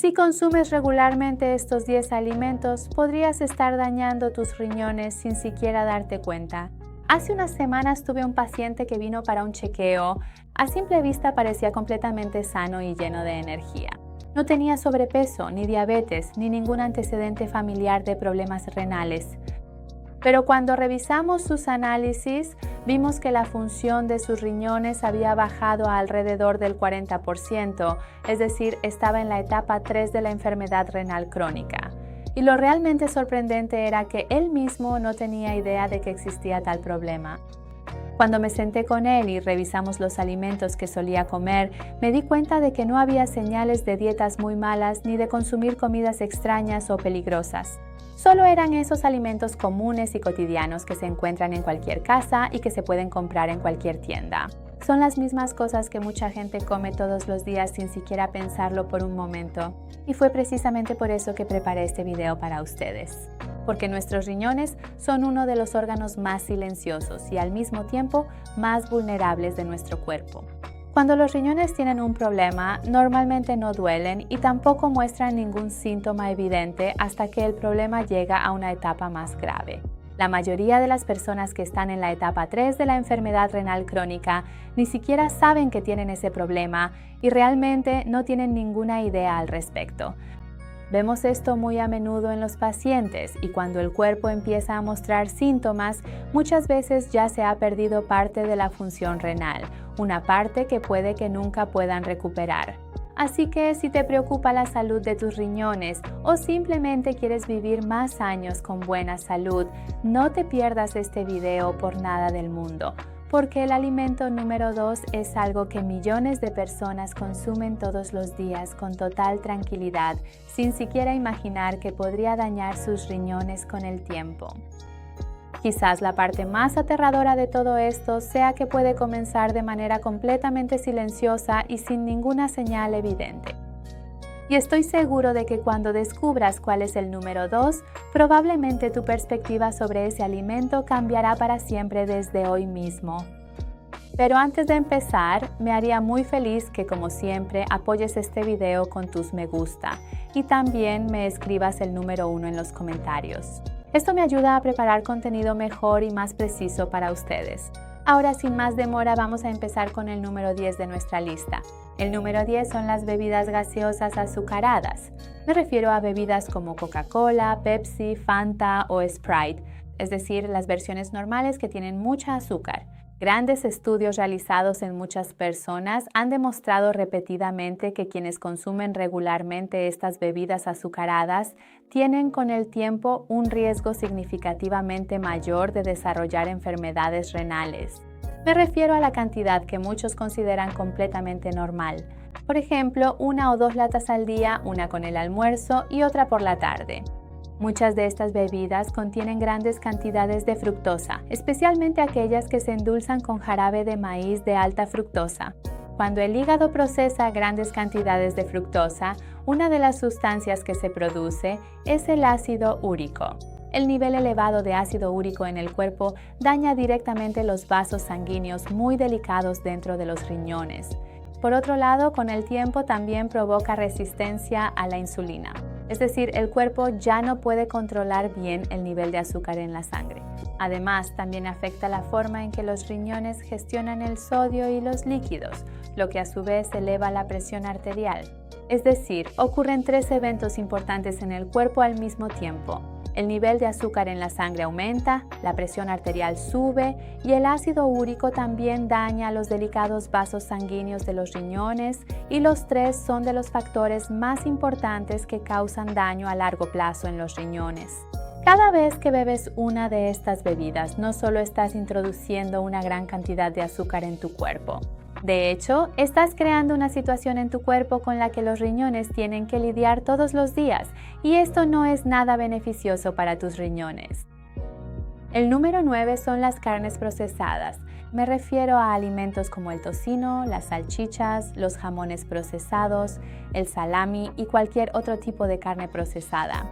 Si consumes regularmente estos 10 alimentos, podrías estar dañando tus riñones sin siquiera darte cuenta. Hace unas semanas tuve un paciente que vino para un chequeo. A simple vista parecía completamente sano y lleno de energía. No tenía sobrepeso, ni diabetes, ni ningún antecedente familiar de problemas renales. Pero cuando revisamos sus análisis, vimos que la función de sus riñones había bajado a alrededor del 40%, es decir, estaba en la etapa 3 de la enfermedad renal crónica. Y lo realmente sorprendente era que él mismo no tenía idea de que existía tal problema. Cuando me senté con él y revisamos los alimentos que solía comer, me di cuenta de que no había señales de dietas muy malas ni de consumir comidas extrañas o peligrosas. Solo eran esos alimentos comunes y cotidianos que se encuentran en cualquier casa y que se pueden comprar en cualquier tienda. Son las mismas cosas que mucha gente come todos los días sin siquiera pensarlo por un momento. Y fue precisamente por eso que preparé este video para ustedes. Porque nuestros riñones son uno de los órganos más silenciosos y al mismo tiempo más vulnerables de nuestro cuerpo. Cuando los riñones tienen un problema, normalmente no duelen y tampoco muestran ningún síntoma evidente hasta que el problema llega a una etapa más grave. La mayoría de las personas que están en la etapa 3 de la enfermedad renal crónica ni siquiera saben que tienen ese problema y realmente no tienen ninguna idea al respecto. Vemos esto muy a menudo en los pacientes y cuando el cuerpo empieza a mostrar síntomas, muchas veces ya se ha perdido parte de la función renal, una parte que puede que nunca puedan recuperar. Así que si te preocupa la salud de tus riñones o simplemente quieres vivir más años con buena salud, no te pierdas este video por nada del mundo. Porque el alimento número 2 es algo que millones de personas consumen todos los días con total tranquilidad, sin siquiera imaginar que podría dañar sus riñones con el tiempo. Quizás la parte más aterradora de todo esto sea que puede comenzar de manera completamente silenciosa y sin ninguna señal evidente. Y estoy seguro de que cuando descubras cuál es el número 2, probablemente tu perspectiva sobre ese alimento cambiará para siempre desde hoy mismo. Pero antes de empezar, me haría muy feliz que, como siempre, apoyes este video con tus me gusta y también me escribas el número 1 en los comentarios. Esto me ayuda a preparar contenido mejor y más preciso para ustedes. Ahora, sin más demora, vamos a empezar con el número 10 de nuestra lista. El número 10 son las bebidas gaseosas azucaradas. Me refiero a bebidas como Coca-Cola, Pepsi, Fanta o Sprite, es decir, las versiones normales que tienen mucha azúcar. Grandes estudios realizados en muchas personas han demostrado repetidamente que quienes consumen regularmente estas bebidas azucaradas tienen con el tiempo un riesgo significativamente mayor de desarrollar enfermedades renales. Me refiero a la cantidad que muchos consideran completamente normal. Por ejemplo, 1 o 2 latas al día, una con el almuerzo y otra por la tarde. Muchas de estas bebidas contienen grandes cantidades de fructosa, especialmente aquellas que se endulzan con jarabe de maíz de alta fructosa. Cuando el hígado procesa grandes cantidades de fructosa, una de las sustancias que se produce es el ácido úrico. El nivel elevado de ácido úrico en el cuerpo daña directamente los vasos sanguíneos muy delicados dentro de los riñones. Por otro lado, con el tiempo también provoca resistencia a la insulina. Es decir, el cuerpo ya no puede controlar bien el nivel de azúcar en la sangre. Además, también afecta la forma en que los riñones gestionan el sodio y los líquidos, lo que a su vez eleva la presión arterial. Es decir, ocurren 3 eventos importantes en el cuerpo al mismo tiempo. El nivel de azúcar en la sangre aumenta, la presión arterial sube y el ácido úrico también daña los delicados vasos sanguíneos de los riñones y los 3 son de los factores más importantes que causan daño a largo plazo en los riñones. Cada vez que bebes una de estas bebidas, no solo estás introduciendo una gran cantidad de azúcar en tu cuerpo. De hecho, estás creando una situación en tu cuerpo con la que los riñones tienen que lidiar todos los días y esto no es nada beneficioso para tus riñones. El número 9 son las carnes procesadas. Me refiero a alimentos como el tocino, las salchichas, los jamones procesados, el salami y cualquier otro tipo de carne procesada.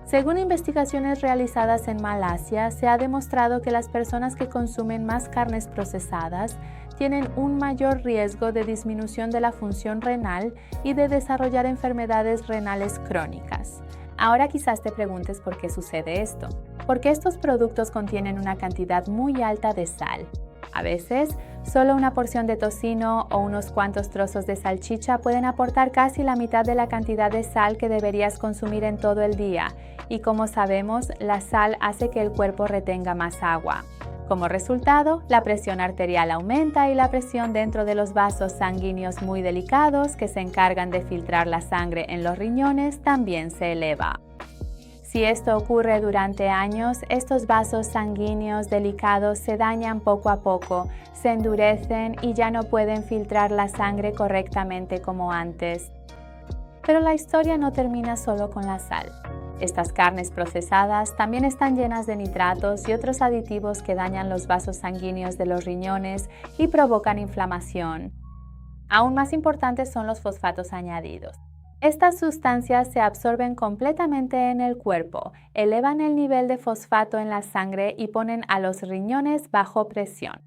Según investigaciones realizadas en Malasia, se ha demostrado que las personas que consumen más carnes procesadas tienen un mayor riesgo de disminución de la función renal y de desarrollar enfermedades renales crónicas. Ahora quizás te preguntes por qué sucede esto. Porque estos productos contienen una cantidad muy alta de sal. A veces, solo una porción de tocino o unos cuantos trozos de salchicha pueden aportar casi la mitad de la cantidad de sal que deberías consumir en todo el día, y como sabemos, la sal hace que el cuerpo retenga más agua. Como resultado, la presión arterial aumenta y la presión dentro de los vasos sanguíneos muy delicados que se encargan de filtrar la sangre en los riñones también se eleva. Si esto ocurre durante años, estos vasos sanguíneos delicados se dañan poco a poco, se endurecen y ya no pueden filtrar la sangre correctamente como antes. Pero la historia no termina solo con la sal. Estas carnes procesadas también están llenas de nitratos y otros aditivos que dañan los vasos sanguíneos de los riñones y provocan inflamación. Aún más importantes son los fosfatos añadidos. Estas sustancias se absorben completamente en el cuerpo, elevan el nivel de fosfato en la sangre y ponen a los riñones bajo presión.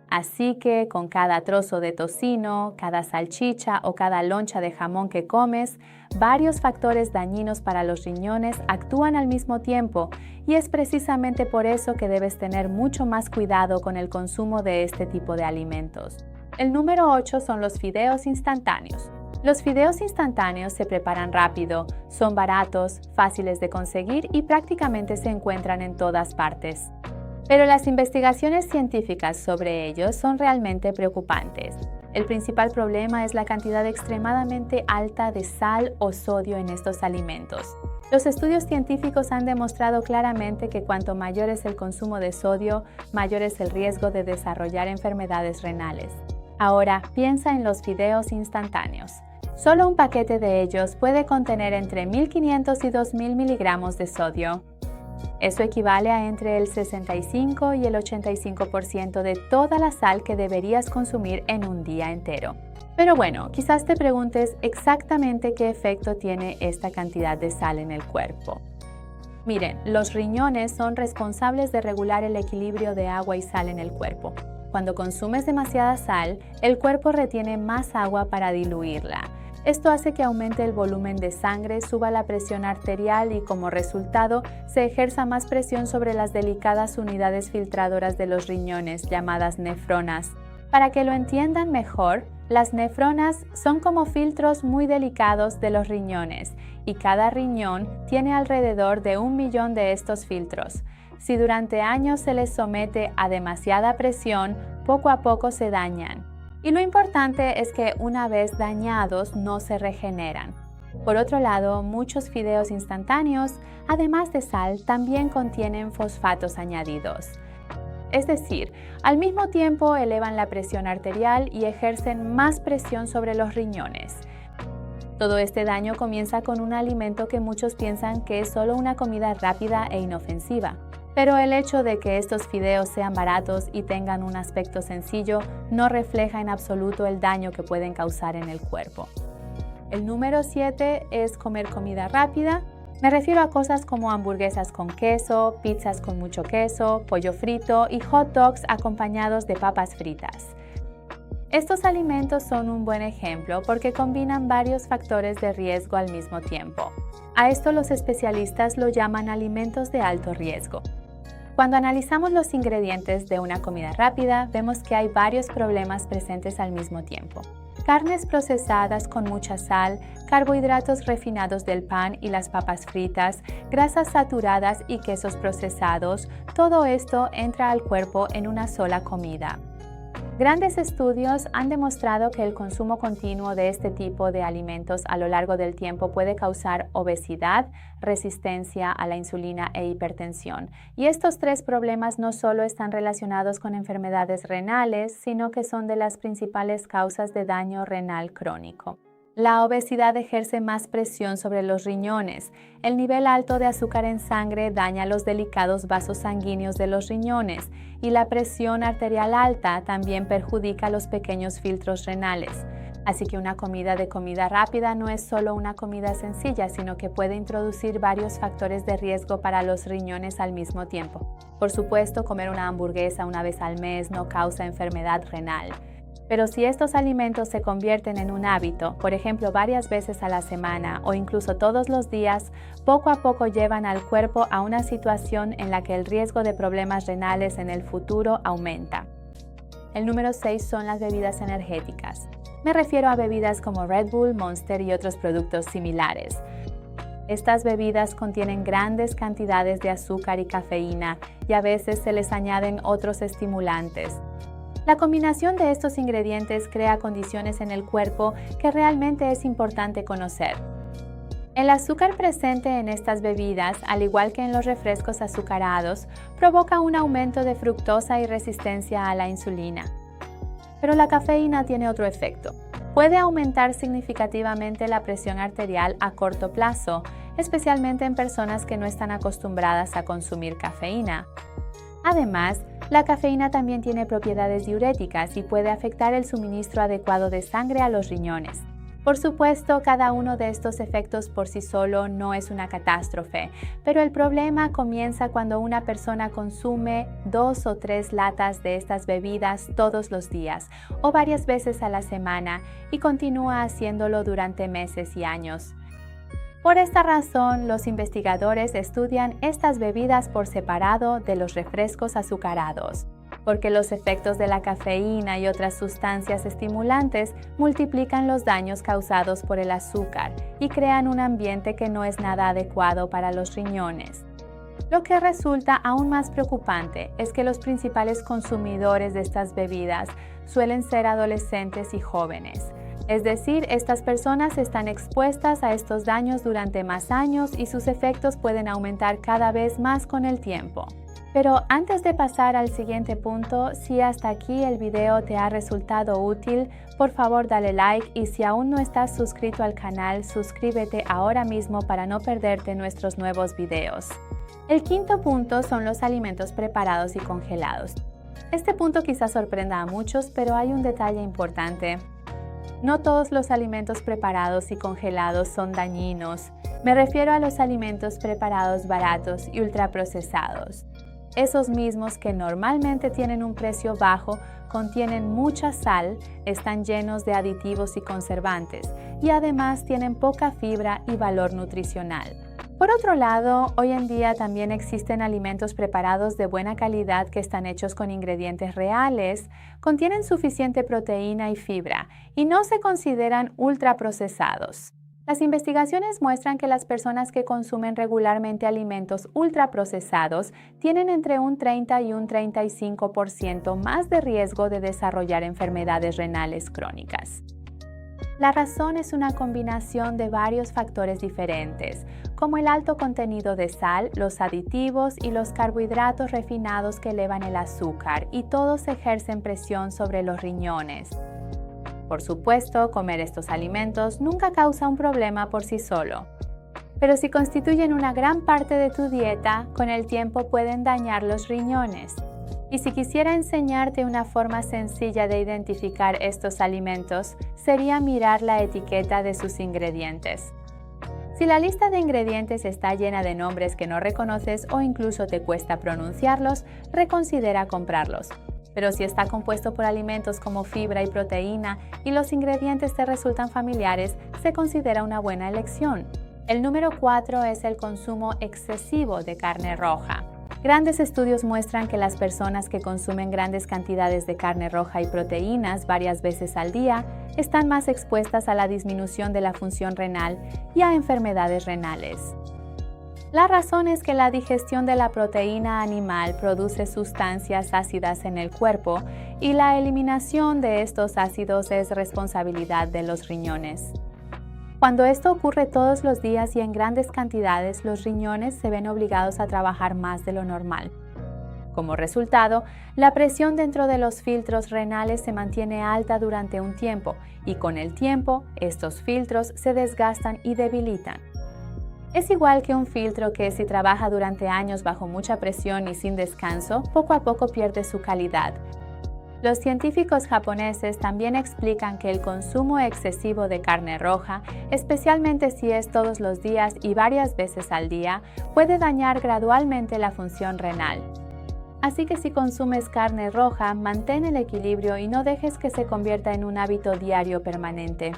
Así que con cada trozo de tocino, cada salchicha o cada loncha de jamón que comes, varios factores dañinos para los riñones actúan al mismo tiempo y es precisamente por eso que debes tener mucho más cuidado con el consumo de este tipo de alimentos. El número 8 son los fideos instantáneos. Los fideos instantáneos se preparan rápido, son baratos, fáciles de conseguir y prácticamente se encuentran en todas partes. Pero las investigaciones científicas sobre ellos son realmente preocupantes. El principal problema es la cantidad extremadamente alta de sal o sodio en estos alimentos. Los estudios científicos han demostrado claramente que cuanto mayor es el consumo de sodio, mayor es el riesgo de desarrollar enfermedades renales. Ahora, piensa en los fideos instantáneos. Solo un paquete de ellos puede contener entre 1.500 y 2.000 miligramos de sodio. Eso equivale a entre el 65 y el 85% de toda la sal que deberías consumir en un día entero. Pero bueno, quizás te preguntes exactamente qué efecto tiene esta cantidad de sal en el cuerpo. Miren, los riñones son responsables de regular el equilibrio de agua y sal en el cuerpo. Cuando consumes demasiada sal, el cuerpo retiene más agua para diluirla. Esto hace que aumente el volumen de sangre, suba la presión arterial y como resultado se ejerza más presión sobre las delicadas unidades filtradoras de los riñones llamadas nefronas. Para que lo entiendan mejor, las nefronas son como filtros muy delicados de los riñones y cada riñón tiene alrededor de 1 millón de estos filtros. Si durante años se les somete a demasiada presión, poco a poco se dañan. Y lo importante es que una vez dañados no se regeneran. Por otro lado, muchos fideos instantáneos, además de sal, también contienen fosfatos añadidos. Es decir, al mismo tiempo elevan la presión arterial y ejercen más presión sobre los riñones. Todo este daño comienza con un alimento que muchos piensan que es solo una comida rápida e inofensiva. Pero el hecho de que estos fideos sean baratos y tengan un aspecto sencillo no refleja en absoluto el daño que pueden causar en el cuerpo. El número 7 es comer comida rápida. Me refiero a cosas como hamburguesas con queso, pizzas con mucho queso, pollo frito y hot dogs acompañados de papas fritas. Estos alimentos son un buen ejemplo porque combinan varios factores de riesgo al mismo tiempo. A esto los especialistas lo llaman alimentos de alto riesgo. Cuando analizamos los ingredientes de una comida rápida, vemos que hay varios problemas presentes al mismo tiempo. Carnes procesadas con mucha sal, carbohidratos refinados del pan y las papas fritas, grasas saturadas y quesos procesados, todo esto entra al cuerpo en una sola comida. Grandes estudios han demostrado que el consumo continuo de este tipo de alimentos a lo largo del tiempo puede causar obesidad, resistencia a la insulina e hipertensión. Y estos tres problemas no solo están relacionados con enfermedades renales, sino que son de las principales causas de daño renal crónico. La obesidad ejerce más presión sobre los riñones. El nivel alto de azúcar en sangre daña los delicados vasos sanguíneos de los riñones y la presión arterial alta también perjudica los pequeños filtros renales. Así que una comida de comida rápida no es solo una comida sencilla, sino que puede introducir varios factores de riesgo para los riñones al mismo tiempo. Por supuesto, comer una hamburguesa una vez al mes no causa enfermedad renal. Pero si estos alimentos se convierten en un hábito, por ejemplo varias veces a la semana o incluso todos los días, poco a poco llevan al cuerpo a una situación en la que el riesgo de problemas renales en el futuro aumenta. El número 6 son las bebidas energéticas. Me refiero a bebidas como Red Bull, Monster y otros productos similares. Estas bebidas contienen grandes cantidades de azúcar y cafeína y a veces se les añaden otros estimulantes. La combinación de estos ingredientes crea condiciones en el cuerpo que realmente es importante conocer. El azúcar presente en estas bebidas, al igual que en los refrescos azucarados, provoca un aumento de fructosa y resistencia a la insulina. Pero la cafeína tiene otro efecto. Puede aumentar significativamente la presión arterial a corto plazo, especialmente en personas que no están acostumbradas a consumir cafeína. Además, la cafeína también tiene propiedades diuréticas y puede afectar el suministro adecuado de sangre a los riñones. Por supuesto, cada uno de estos efectos por sí solo no es una catástrofe, pero el problema comienza cuando una persona consume 2 o 3 latas de estas bebidas todos los días o varias veces a la semana y continúa haciéndolo durante meses y años. Por esta razón, los investigadores estudian estas bebidas por separado de los refrescos azucarados, porque los efectos de la cafeína y otras sustancias estimulantes multiplican los daños causados por el azúcar y crean un ambiente que no es nada adecuado para los riñones. Lo que resulta aún más preocupante es que los principales consumidores de estas bebidas suelen ser adolescentes y jóvenes. Es decir, estas personas están expuestas a estos daños durante más años y sus efectos pueden aumentar cada vez más con el tiempo. Pero antes de pasar al siguiente punto, si hasta aquí el video te ha resultado útil, por favor dale like y si aún no estás suscrito al canal, suscríbete ahora mismo para no perderte nuestros nuevos videos. El quinto punto son los alimentos preparados y congelados. Este punto quizás sorprenda a muchos, pero hay un detalle importante. No todos los alimentos preparados y congelados son dañinos. Me refiero a los alimentos preparados baratos y ultraprocesados. Esos mismos que normalmente tienen un precio bajo, contienen mucha sal, están llenos de aditivos y conservantes y además tienen poca fibra y valor nutricional. Por otro lado, hoy en día también existen alimentos preparados de buena calidad que están hechos con ingredientes reales, contienen suficiente proteína y fibra y no se consideran ultraprocesados. Las investigaciones muestran que las personas que consumen regularmente alimentos ultraprocesados tienen entre un 30 y un 35% más de riesgo de desarrollar enfermedades renales crónicas. La razón es una combinación de varios factores diferentes, como el alto contenido de sal, los aditivos y los carbohidratos refinados que elevan el azúcar, y todos ejercen presión sobre los riñones. Por supuesto, comer estos alimentos nunca causa un problema por sí solo, pero si constituyen una gran parte de tu dieta, con el tiempo pueden dañar los riñones. Y si quisiera enseñarte una forma sencilla de identificar estos alimentos, sería mirar la etiqueta de sus ingredientes. Si la lista de ingredientes está llena de nombres que no reconoces o incluso te cuesta pronunciarlos, reconsidera comprarlos. Pero si está compuesto por alimentos como fibra y proteína y los ingredientes te resultan familiares, se considera una buena elección. El número 4 es el consumo excesivo de carne roja. Grandes estudios muestran que las personas que consumen grandes cantidades de carne roja y proteínas varias veces al día están más expuestas a la disminución de la función renal y a enfermedades renales. La razón es que la digestión de la proteína animal produce sustancias ácidas en el cuerpo y la eliminación de estos ácidos es responsabilidad de los riñones. Cuando esto ocurre todos los días y en grandes cantidades, los riñones se ven obligados a trabajar más de lo normal. Como resultado, la presión dentro de los filtros renales se mantiene alta durante un tiempo y con el tiempo, estos filtros se desgastan y debilitan. Es igual que un filtro que si trabaja durante años bajo mucha presión y sin descanso, poco a poco pierde su calidad. Los científicos japoneses también explican que el consumo excesivo de carne roja, especialmente si es todos los días y varias veces al día, puede dañar gradualmente la función renal. Así que si consumes carne roja, mantén el equilibrio y no dejes que se convierta en un hábito diario permanente.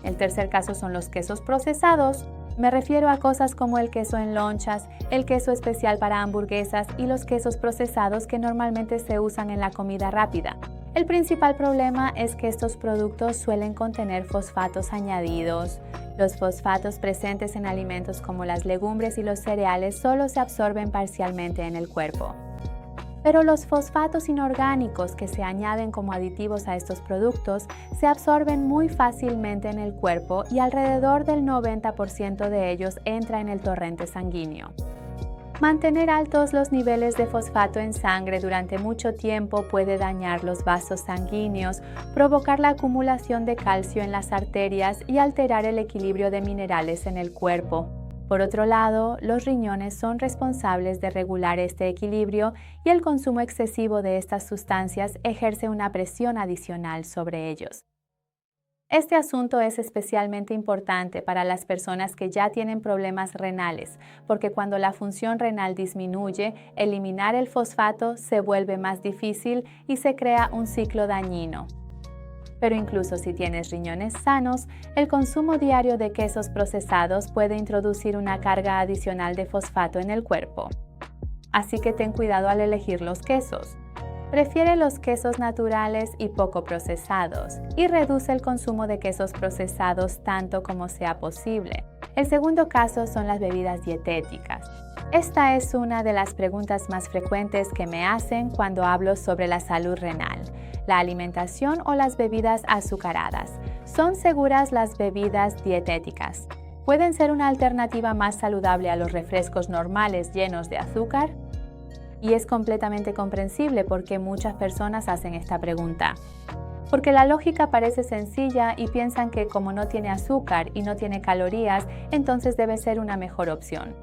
El tercer caso son los quesos procesados. Me refiero a cosas como el queso en lonchas, el queso especial para hamburguesas y los quesos procesados que normalmente se usan en la comida rápida. El principal problema es que estos productos suelen contener fosfatos añadidos. Los fosfatos presentes en alimentos como las legumbres y los cereales solo se absorben parcialmente en el cuerpo. Pero los fosfatos inorgánicos que se añaden como aditivos a estos productos se absorben muy fácilmente en el cuerpo y alrededor del 90% de ellos entra en el torrente sanguíneo. Mantener altos los niveles de fosfato en sangre durante mucho tiempo puede dañar los vasos sanguíneos, provocar la acumulación de calcio en las arterias y alterar el equilibrio de minerales en el cuerpo. Por otro lado, los riñones son responsables de regular este equilibrio y el consumo excesivo de estas sustancias ejerce una presión adicional sobre ellos. Este asunto es especialmente importante para las personas que ya tienen problemas renales, porque cuando la función renal disminuye, eliminar el fosfato se vuelve más difícil y se crea un ciclo dañino. Pero incluso si tienes riñones sanos, el consumo diario de quesos procesados puede introducir una carga adicional de fosfato en el cuerpo. Así que ten cuidado al elegir los quesos. Prefiere los quesos naturales y poco procesados y reduce el consumo de quesos procesados tanto como sea posible. El segundo caso son las bebidas dietéticas. Esta es una de las preguntas más frecuentes que me hacen cuando hablo sobre la salud renal. La alimentación o las bebidas azucaradas. ¿Son seguras las bebidas dietéticas? ¿Pueden ser una alternativa más saludable a los refrescos normales llenos de azúcar? Y es completamente comprensible por qué muchas personas hacen esta pregunta. Porque la lógica parece sencilla y piensan que como no tiene azúcar y no tiene calorías, entonces debe ser una mejor opción.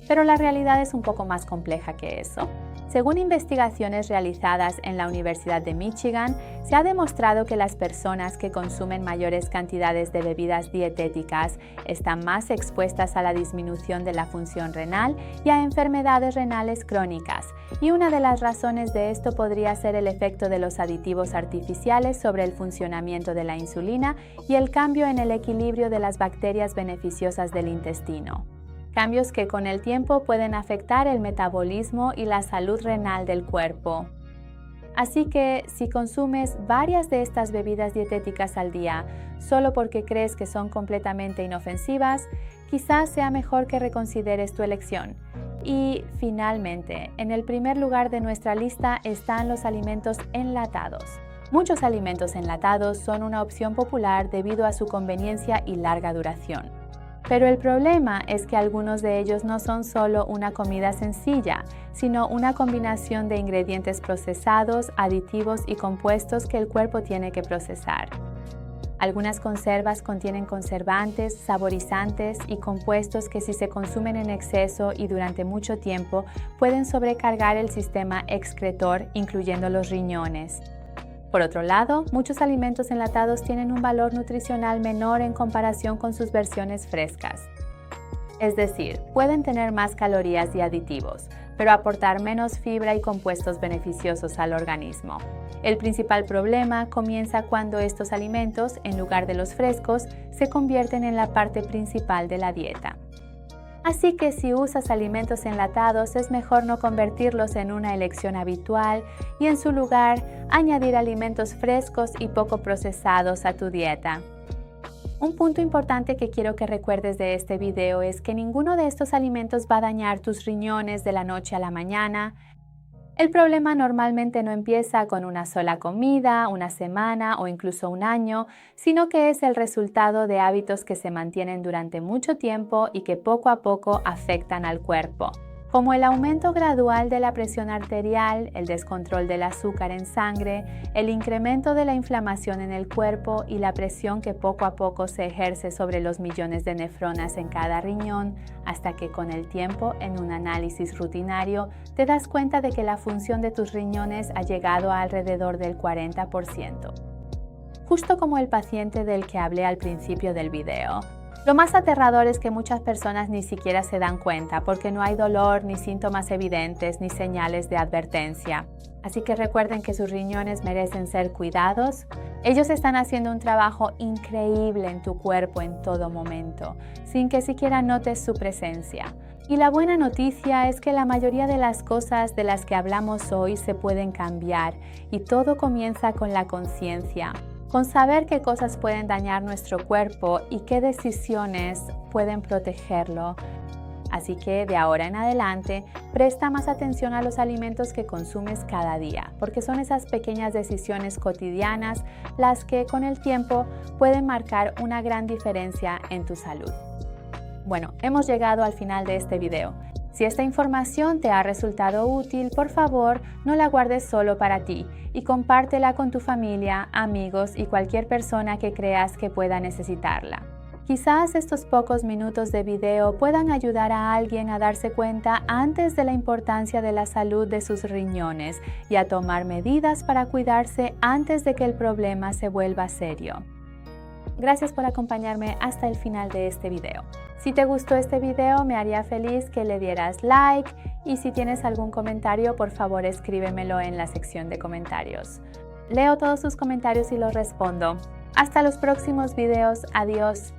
Pero la realidad es un poco más compleja que eso. Según investigaciones realizadas en la Universidad de Michigan, se ha demostrado que las personas que consumen mayores cantidades de bebidas dietéticas están más expuestas a la disminución de la función renal y a enfermedades renales crónicas, y una de las razones de esto podría ser el efecto de los aditivos artificiales sobre el funcionamiento de la insulina y el cambio en el equilibrio de las bacterias beneficiosas del intestino. Cambios que con el tiempo pueden afectar el metabolismo y la salud renal del cuerpo. Así que si consumes varias de estas bebidas dietéticas al día solo porque crees que son completamente inofensivas, quizás sea mejor que reconsideres tu elección. Y finalmente, en el primer lugar de nuestra lista están los alimentos enlatados. Muchos alimentos enlatados son una opción popular debido a su conveniencia y larga duración. Pero el problema es que algunos de ellos no son solo una comida sencilla, sino una combinación de ingredientes procesados, aditivos y compuestos que el cuerpo tiene que procesar. Algunas conservas contienen conservantes, saborizantes y compuestos que si se consumen en exceso y durante mucho tiempo pueden sobrecargar el sistema excretor, incluyendo los riñones. Por otro lado, muchos alimentos enlatados tienen un valor nutricional menor en comparación con sus versiones frescas. Es decir, pueden tener más calorías y aditivos, pero aportar menos fibra y compuestos beneficiosos al organismo. El principal problema comienza cuando estos alimentos, en lugar de los frescos, se convierten en la parte principal de la dieta. Así que si usas alimentos enlatados, es mejor no convertirlos en una elección habitual y en su lugar añadir alimentos frescos y poco procesados a tu dieta. Un punto importante que quiero que recuerdes de este video es que ninguno de estos alimentos va a dañar tus riñones de la noche a la mañana. El problema normalmente no empieza con una sola comida, una semana o incluso un año, sino que es el resultado de hábitos que se mantienen durante mucho tiempo y que poco a poco afectan al cuerpo. como el aumento gradual de la presión arterial, el descontrol del azúcar en sangre, el incremento de la inflamación en el cuerpo y la presión que poco a poco se ejerce sobre los millones de nefronas en cada riñón, hasta que con el tiempo, en un análisis rutinario, te das cuenta de que la función de tus riñones ha llegado a alrededor del 40%. Justo como el paciente del que hablé al principio del video. Lo más aterrador es que muchas personas ni siquiera se dan cuenta porque no hay dolor, ni síntomas evidentes, ni señales de advertencia. Así que recuerden que sus riñones merecen ser cuidados. Ellos están haciendo un trabajo increíble en tu cuerpo en todo momento, sin que siquiera notes su presencia. Y la buena noticia es que la mayoría de las cosas de las que hablamos hoy se pueden cambiar y todo comienza con la conciencia. Con saber qué cosas pueden dañar nuestro cuerpo y qué decisiones pueden protegerlo. Así que de ahora en adelante, presta más atención a los alimentos que consumes cada día, porque son esas pequeñas decisiones cotidianas las que con el tiempo pueden marcar una gran diferencia en tu salud. Bueno, hemos llegado al final de este video. Si esta información te ha resultado útil, por favor, no la guardes solo para ti y compártela con tu familia, amigos y cualquier persona que creas que pueda necesitarla. Quizás estos pocos minutos de video puedan ayudar a alguien a darse cuenta antes de la importancia de la salud de sus riñones y a tomar medidas para cuidarse antes de que el problema se vuelva serio. Gracias por acompañarme hasta el final de este video. Si te gustó este video, me haría feliz que le dieras like y si tienes algún comentario, por favor escríbemelo en la sección de comentarios. Leo todos sus comentarios y los respondo. Hasta los próximos videos. Adiós.